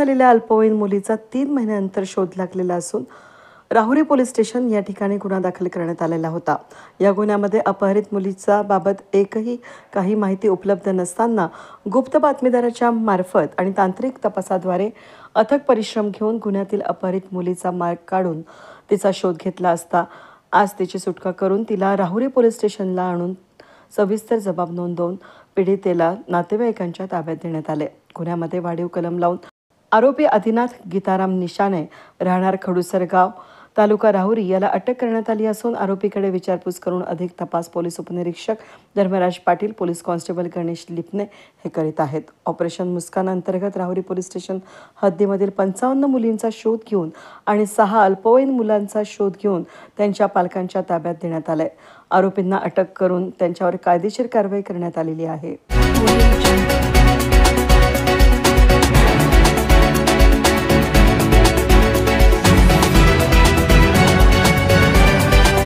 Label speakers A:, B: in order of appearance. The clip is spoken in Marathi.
A: झालेल्या अल्पवयीन मुलीचा 3 महिन्यानंतर शोध लागलेला असून राहुरी पोलीस स्टेशन या ठिकाणी गुन्हा दाखल करण्यात आलेला होता। या गुन्ह्यामध्ये अपहरित मुलीचा बाबत एकही काही माहिती उपलब्ध नसताना गुप्त बातमीदाराच्या मार्फत आणि तांत्रिक तपासाद्वारे अथक परिश्रम घेऊन गुन्ह्यातील अपहरित मुलीचा मार्ग काढून तिचा शोध घेतला असता आज तिची सुटका करून तिला राहुरी पोलीस स्टेशनला आणून सविस्तर जबाब नोंदवून पीडितेला नातेवाईकांच्या ताब्यात देण्यात आले। गुन्ह्यामध्ये वाढीव कलम लावून आरोपी आदिनाथ गीताराम निशाने राहणार खडूसरगाव तालुका राहुरी याला अटक करण्यात आली असून आरोपीकडे विचारपूस करून अधिक तपास पोलीस उपनिरीक्षक धर्मराज पाटील, पोलीस कॉन्स्टेबल गणेश लिपणे हे करीत आहेत। ऑपरेशन मुस्कान अंतर्गत राहुरी पोलीस स्टेशन हद्दीमधील 55 मुलींचा शोध घेऊन आणि 6 अल्पवयीन मुलांचा शोध घेऊन त्यांच्या पालकांच्या ताब्यात देण्यात आले। आरोपींना अटक करून त्यांच्यावर कायदेशीर कारवाई करण्यात आलेली आहे।